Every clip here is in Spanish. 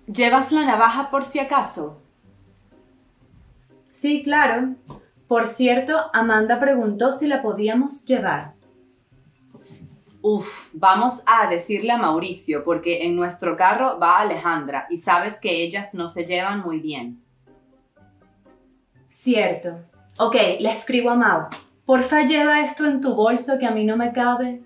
¿Llevas la navaja por si acaso? Sí, claro. Por cierto, Amanda preguntó si la podíamos llevar. Vamos a decirle a Mauricio porque en nuestro carro va Alejandra y sabes que ellas no se llevan muy bien. Cierto. Ok, le escribo a Mau. Porfa, lleva esto en tu bolso que a mí no me cabe.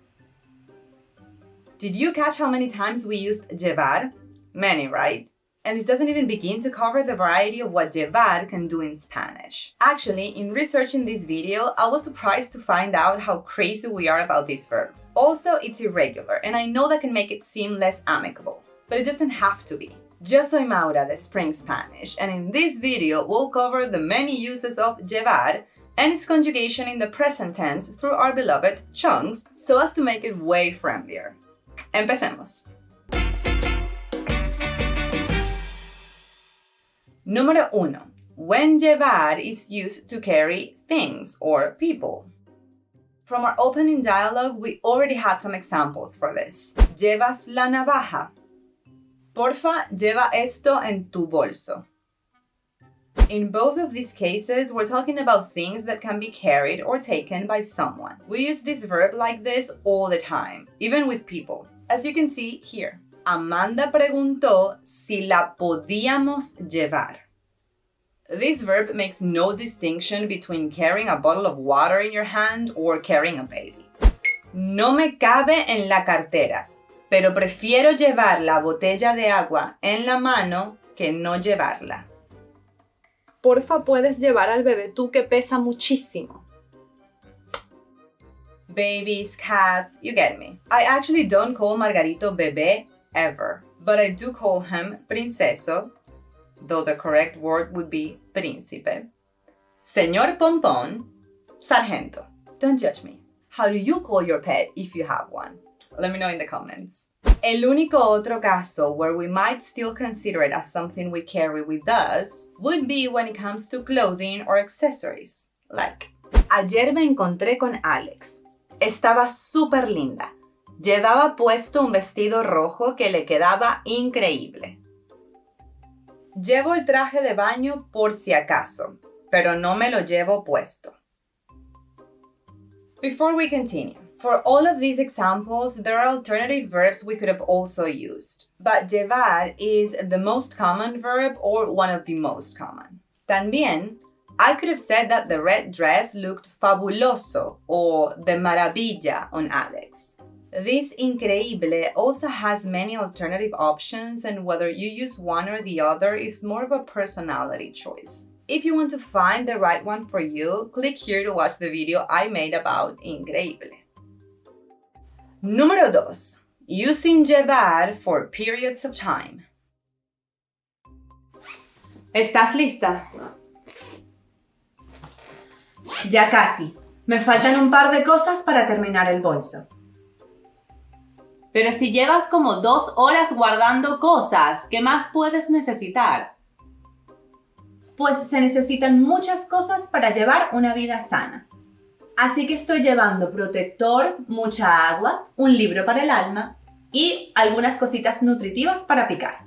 Did you catch how many times we used llevar? Many, right? And this doesn't even begin to cover the variety of what llevar can do in Spanish. Actually, in researching this video, I was surprised to find out how crazy we are about this verb. Also, it's irregular, and I know that can make it seem less amicable, but it doesn't have to be. Yo soy Maura de Spring Spanish, and in this video, we'll cover the many uses of llevar and its conjugation in the present tense through our beloved chunks, so as to make it way friendlier. Empecemos. Número 1. When llevar is used to carry things or people. From our opening dialogue, we already had some examples for this. Llevas la navaja. Porfa, lleva esto en tu bolso. In both of these cases, we're talking about things that can be carried or taken by someone. We use this verb like this all the time, even with people. As you can see here, Amanda preguntó si la podíamos llevar. This verb makes no distinction between carrying a bottle of water in your hand or carrying a baby. No me cabe en la cartera, pero prefiero llevar la botella de agua en la mano que no llevarla. Porfa, puedes llevar al bebé tú que pesa muchísimo. Babies, cats, you get me. I actually don't call Margarito bebé ever, but I do call him princeso, though the correct word would be príncipe. Señor Pompón, sargento. Don't judge me. How do you call your pet if you have one? Let me know in the comments. El único otro caso where we might still consider it as something we carry with us would be when it comes to clothing or accessories. Like, ayer me encontré con Alex. Estaba súper linda. Llevaba puesto un vestido rojo que le quedaba increíble. Llevo el traje de baño por si acaso, pero no me lo llevo puesto. Before we continue, for all of these examples, there are alternative verbs we could have also used. But llevar is the most common verb or one of the most common. También, I could have said that the red dress looked fabuloso or de maravilla on Alex. This increíble also has many alternative options, and whether you use one or the other is more of a personality choice. If you want to find the right one for you, click here to watch the video I made about increíble. Número 2. Using llevar for periods of time. ¿Estás lista? Ya casi. Me faltan un par de cosas para terminar el bolso. Pero si llevas como 2 horas guardando cosas, ¿qué más puedes necesitar? Pues se necesitan muchas cosas para llevar una vida sana. Así que estoy llevando protector, mucha agua, un libro para el alma y algunas cositas nutritivas para picar.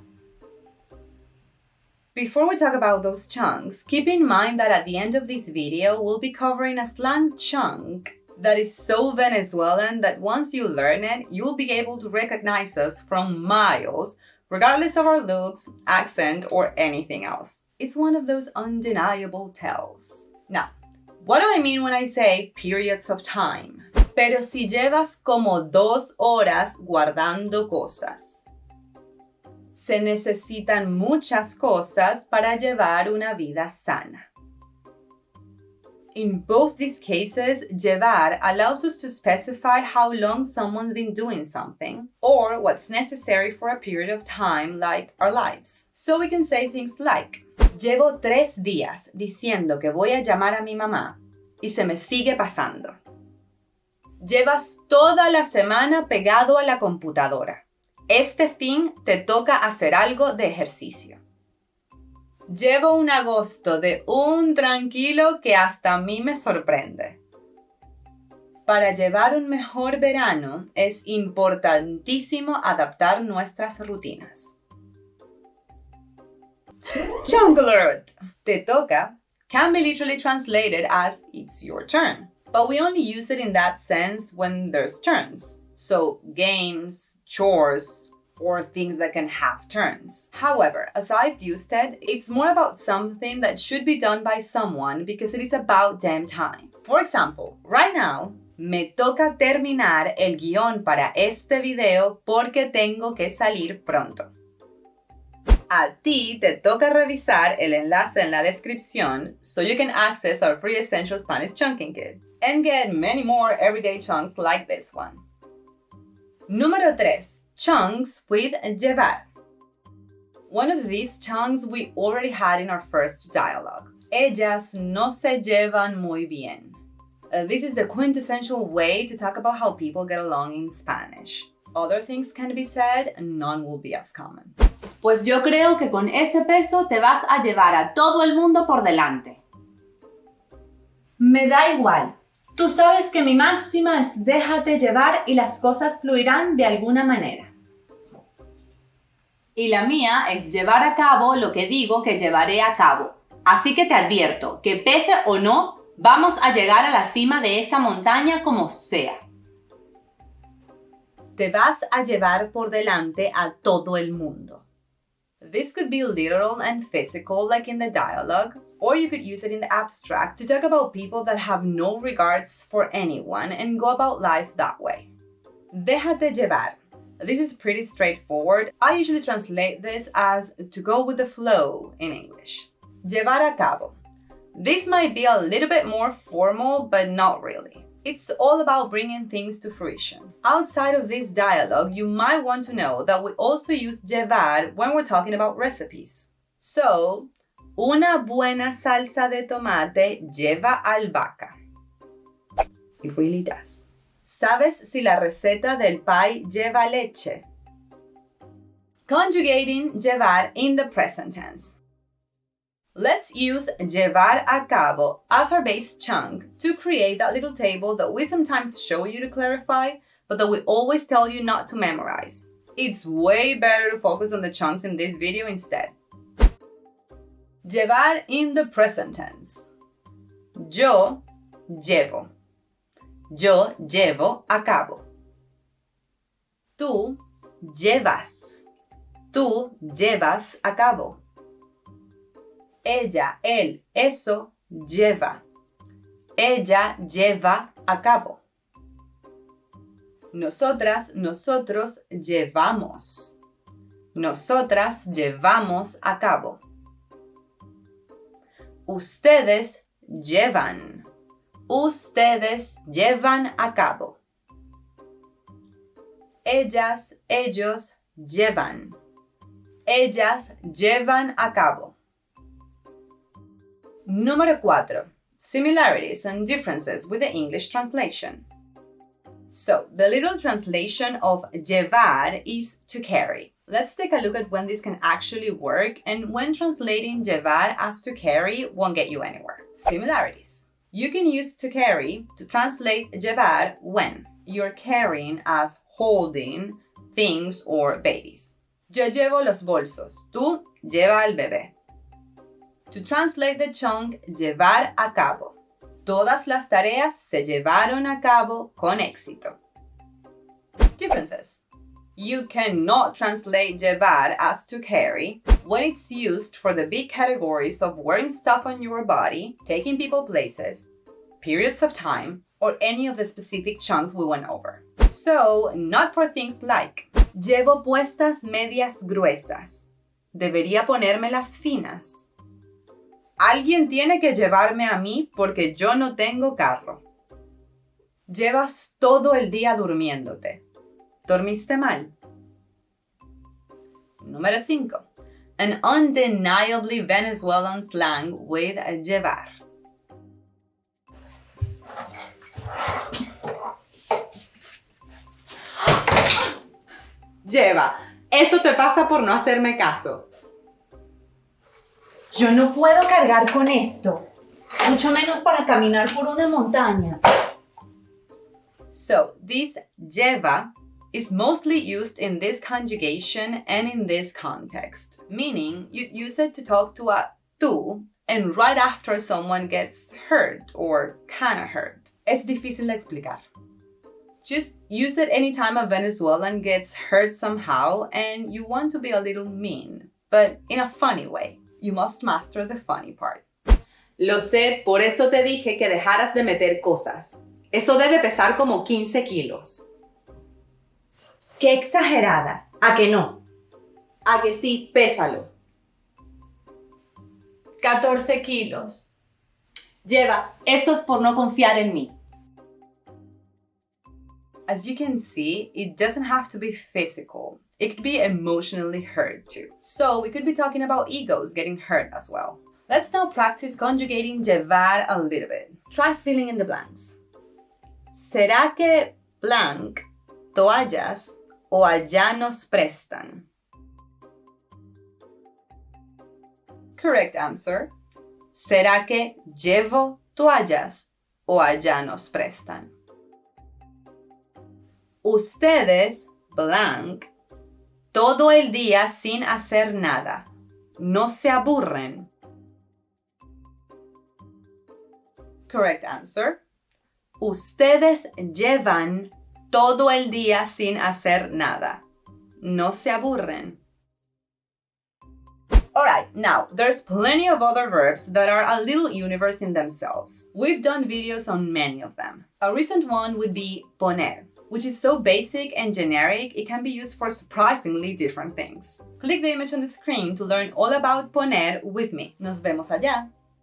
Before we talk about those chunks, keep in mind that at the end of this video, we'll be covering a slang chunk that is so Venezuelan that once you learn it, you'll be able to recognize us from miles, regardless of our looks, accent, or anything else. It's one of those undeniable tells. Now, what do I mean when I say periods of time? Pero si llevas como 2 horas guardando cosas. Se necesitan muchas cosas para llevar una vida sana. In both these cases, llevar allows us to specify how long someone's been doing something or what's necessary for a period of time, like our lives. So we can say things like, llevo 3 días diciendo que voy a llamar a mi mamá y se me sigue pasando. Llevas toda la semana pegado a la computadora. Este fin te toca hacer algo de ejercicio. Llevo un agosto de un tranquilo que hasta a mí me sorprende. Para llevar un mejor verano es importantísimo adaptar nuestras rutinas. Chunk alert! Te toca can be literally translated as it's your turn. But we only use it in that sense when there's turns. So games, chores, or things that can have turns. However, as I've used it, it's more about something that should be done by someone because it is about damn time. For example, right now, me toca terminar el guión para este video porque tengo que salir pronto. A ti te toca revisar el enlace en la descripción so you can access our free Essential Spanish Chunking Kit and get many more everyday chunks like this one. Número 3. Chunks with llevar. One of these chunks we already had in our first dialogue. Ellas no se llevan muy bien. This is the quintessential way to talk about how people get along in Spanish. Other things can be said, none will be as common. Pues yo creo que con ese peso te vas a llevar a todo el mundo por delante. Me da igual. Tú sabes que mi máxima es déjate llevar y las cosas fluirán de alguna manera. Y la mía es llevar a cabo lo que digo que llevaré a cabo. Así que te advierto, que pese o no, vamos a llegar a la cima de esa montaña como sea. Te vas a llevar por delante a todo el mundo. This could be literal and physical like in the dialogue, or you could use it in the abstract to talk about people that have no regards for anyone and go about life that way. Déjate llevar. This is pretty straightforward. I usually translate this as to go with the flow in English. Llevar a cabo. This might be a little bit more formal, but not really. It's all about bringing things to fruition. Outside of this dialogue, you might want to know that we also use llevar when we're talking about recipes. So, una buena salsa de tomate lleva albahaca. It really does. ¿Sabes si la receta del pie lleva leche? Conjugating llevar in the present tense. Let's use llevar a cabo as our base chunk to create that little table that we sometimes show you to clarify, but that we always tell you not to memorize. It's way better to focus on the chunks in this video instead. Llevar in the present tense. Yo llevo. Yo llevo a cabo. Tú llevas. Tú llevas a cabo. Ella, él, eso lleva. Ella lleva a cabo. Nosotras, nosotros llevamos. Nosotras llevamos a cabo. Ustedes llevan. Ustedes llevan a cabo. Ellas, ellos llevan. Ellas llevan a cabo. Número 4. Similarities and differences with the English translation. So, the literal translation of llevar is to carry. Let's take a look at when this can actually work and when translating llevar as to carry won't get you anywhere. Similarities. You can use to carry to translate llevar when you're carrying as holding things or babies. Yo llevo los bolsos. Tú lleva al bebé. To translate the chunk llevar a cabo. Todas las tareas se llevaron a cabo con éxito. Differences. You cannot translate llevar as to carry when it's used for the big categories of wearing stuff on your body, taking people places, periods of time, or any of the specific chunks we went over. So, not for things like llevo puestas medias gruesas. Debería ponérmelas finas. Alguien tiene que llevarme a mí porque yo no tengo carro. Llevas todo el día durmiéndote. ¿Dormiste mal? Número 5. An undeniably Venezuelan slang with llevar. Lleva. Eso te pasa por no hacerme caso. Yo no puedo cargar con esto, mucho menos para caminar por una montaña. So, this lleva is mostly used in this conjugation and in this context, meaning you'd use it to talk to a tú and right after someone gets hurt or kinda hurt. Es difícil de explicar. Just use it anytime a Venezuelan gets hurt somehow and you want to be a little mean, but in a funny way. You must master the funny part. Lo sé, por eso te dije que dejaras de meter cosas. Eso debe pesar como 15 kilos. ¡Qué exagerada! ¿A que no? A que sí, pésalo. 14 kilos. Lleva, eso es por no confiar en mí. As you can see, it doesn't have to be physical. It could be emotionally hurt too. So we could be talking about egos getting hurt as well. Let's now practice conjugating llevar a little bit. Try filling in the blanks. ¿Será que blank, toallas o allá nos prestan? Correct answer. ¿Será que llevo toallas o allá nos prestan? Ustedes, blank, todo el día sin hacer nada. ¿No se aburren? Correct answer. Ustedes llevan todo el día sin hacer nada. ¿No se aburren? Alright, now, there's plenty of other verbs that are a little universe in themselves. We've done videos on many of them. A recent one would be poner, which is so basic and generic, it can be used for surprisingly different things. Click the image on the screen to learn all about poner with me. Nos vemos allá!